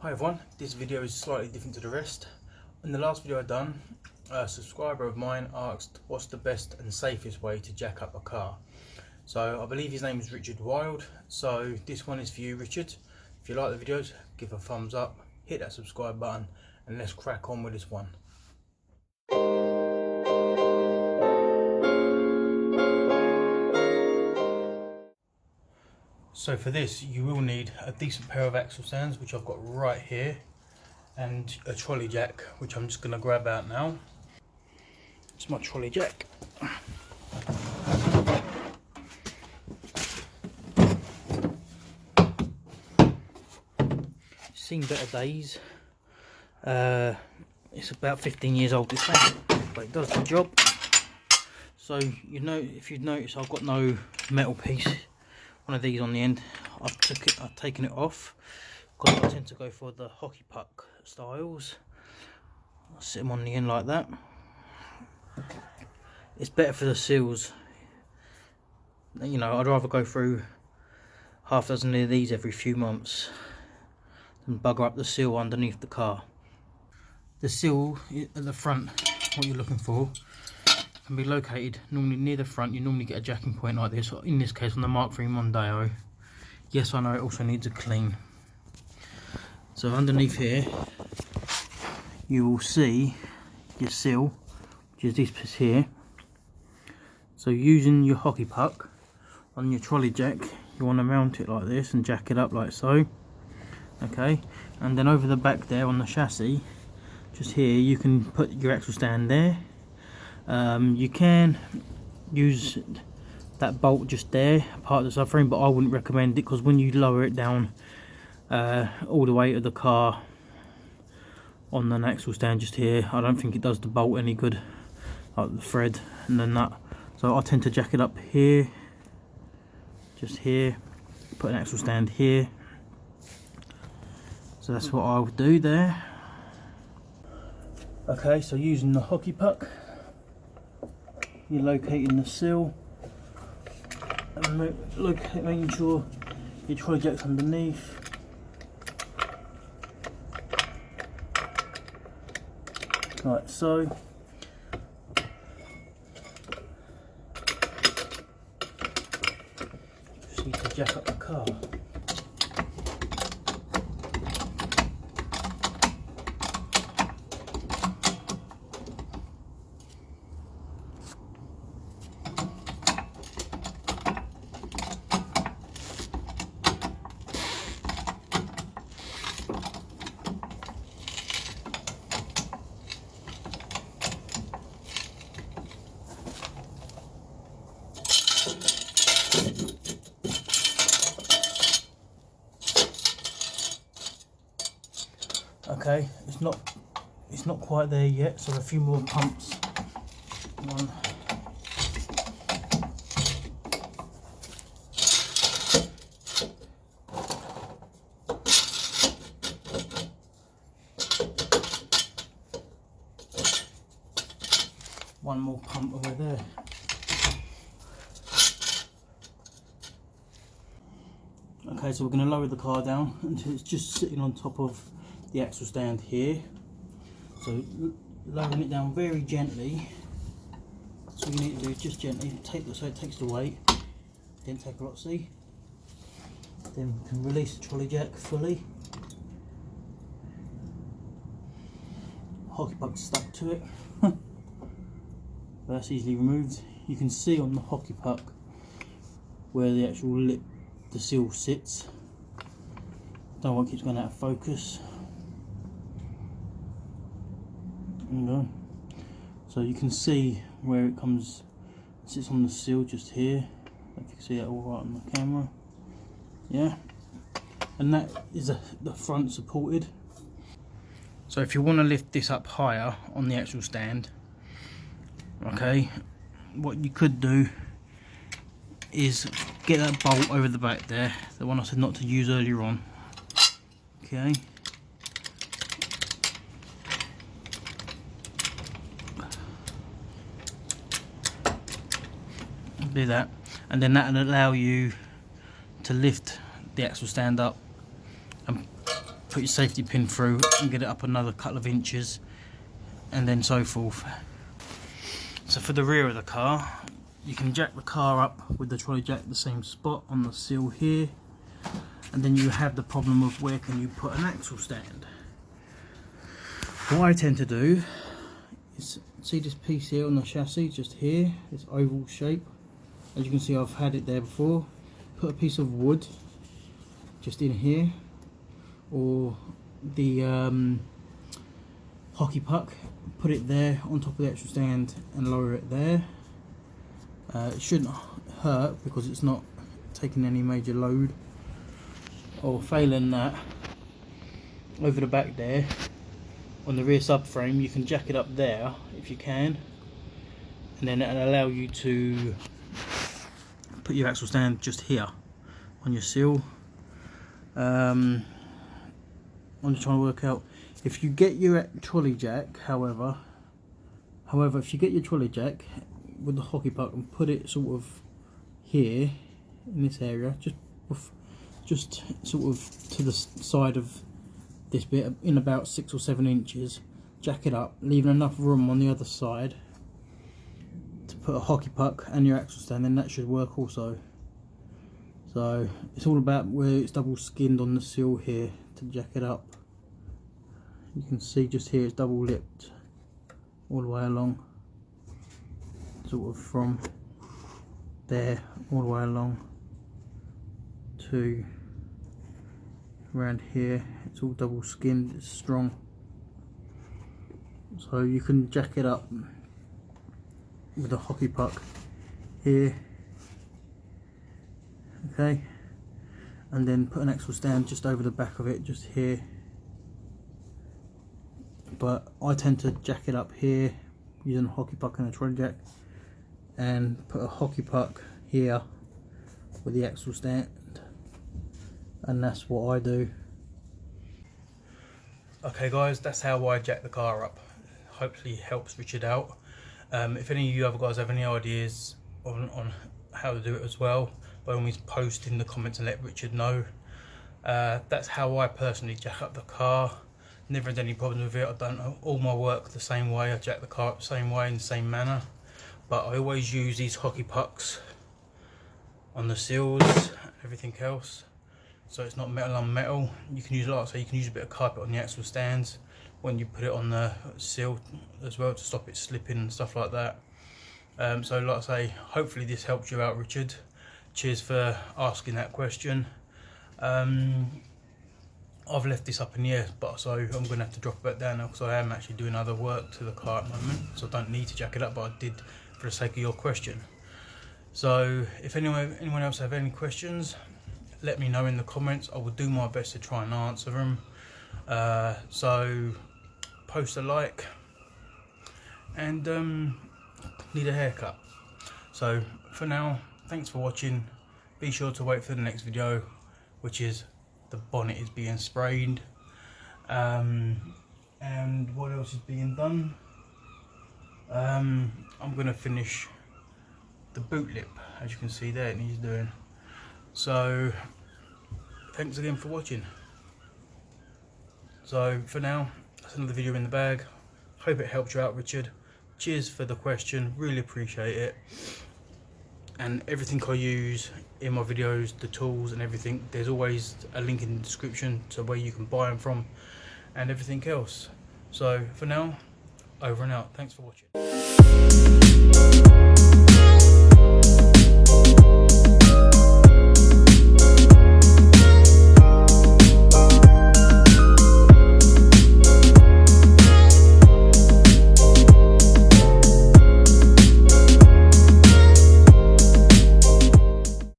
Hi everyone, this video is slightly different to the rest. In the last video I done, a subscriber of mine asked what's the best and safest way to jack up a car. So I believe his name is Richard Wild, so this one is for you, Richard. If you like the videos, give a thumbs up, hit that subscribe button, and let's crack on with this one. So for this you will need a decent pair of axle stands, which I've got right here, and a trolley jack, which I'm just going to grab out now. It's my trolley jack. Seen better days. It's about 15 years old this thing, but it does the job. So you know, if you'd notice, I've got no metal piece, one of these on the end. I've taken it off because I tend to go for the hockey puck styles. I'll sit them on the end like that. It's better for the seals. You know, I'd rather go through half a dozen of these every few months than bugger up the seal underneath the car. The seal at the front, what you're looking for, can be located normally near the front. You normally get a jacking point like this, in this case on the Mark III Mondeo. Yes, I know it also needs a clean. So underneath here you will see your seal, which is this piece here. So using your hockey puck on your trolley jack, you want to mount it like this and jack it up like so. Okay, and then over the back there on the chassis, just here, you can put your axle stand there. You can use that bolt just there, part of the subframe, but I wouldn't recommend it because when you lower it down all the way to the car on an axle stand just here, I don't think it does the bolt any good, like the thread and the nut. So I tend to jack it up here, just here, put an axle stand here. So that's what I would do there. Okay, so using the hockey puck, you're locating the seal and making sure your trolley jack's underneath. Like so. Just need to jack up the car. Okay, it's not quite there yet, so a few more pumps. One more pump over there. Okay, so we're going to lower the car down until it's just sitting on top of the axle stand here. So lowering it down very gently. So you need to do just gently, so it takes the weight. Didn't take a lot, see? Then we can release the trolley jack fully. Hockey puck's stuck to it. But that's easily removed. You can see on the hockey puck where the actual lip, the seal sits. Don't want it keeps going out of focus. So you can see where it sits on the seal just here. If you can see that all right on the camera. Yeah, and that is the front supported. So if you want to lift this up higher on the actual stand, okay, what you could do is get that bolt over the back there, the one I said not to use earlier on. Okay, do that, and then that will allow you to lift the axle stand up and put your safety pin through and get it up another couple of inches, and then so forth. So for the rear of the car, you can jack the car up with the trolley jack the same spot on the sill here, and then you have the problem of where can you put an axle stand. What I tend to do is, see this piece here on the chassis, just here, this oval shape. As you can see, I've had it there before. Put a piece of wood just in here, or the hockey puck, put it there on top of the axle stand and lower it there. It shouldn't hurt because it's not taking any major load. Or failing that, over the back there on the rear subframe, you can jack it up there if you can, and then it'll allow you to put your axle stand just here on your sill. I'm just trying to work out, if you get your trolley jack, however, if you get your trolley jack with the hockey puck and put it sort of here in this area, just sort of to the side of this bit, in about 6 or 7 inches, jack it up, leaving enough room on the other side to put a hockey puck and your axle stand, then that should work also. So it's all about where it's double skinned on the sill here to jack it up. You can see just here it's double lipped all the way along, sort of from there all the way along to around here. It's all double skinned, it's strong, so you can jack it up with a hockey puck here, okay, and then put an axle stand just over the back of it, just here. But I tend to jack it up here using a hockey puck and a trolley jack, and put a hockey puck here with the axle stand, and that's what I do. Okay guys, that's how I jack the car up. Hopefully it helps Richard out. If any of you other guys have any ideas on how to do it as well, by all means post in the comments and let Richard know. That's how I personally jack up the car. Never had any problems with it. I've done all my work the same way. I jack the car up the same way, in the same manner. But I always use these hockey pucks on the sills and everything else, so it's not metal on metal. You can use, like I say, you can use a bit of carpet on the axle stands when you put it on the sill as well, to stop it slipping and stuff like that. So like I say, hopefully this helps you out, Richard. Cheers for asking that question. I've left this up in the air, but so I'm going to have to drop it back down now, because I am actually doing other work to the car at the moment, so I don't need to jack it up, but I did for the sake of your question. So if anyone else have any questions, let me know in the comments. I will do my best to try and answer them. So post a like, and need a haircut. So for now, thanks for watching. Be sure to wait for the next video, which is the bonnet is being sprayed, and what else is being done. I'm going to finish the boot lip, as you can see there, and he's doing. So thanks again for watching. So for now, that's another video in the bag. Hope it helped you out, Richard. Cheers for the question, really appreciate it. And everything I use in my videos, the tools and everything, there's always a link in the description to where you can buy them from, and everything else. So for now, over and out. Thanks for watching.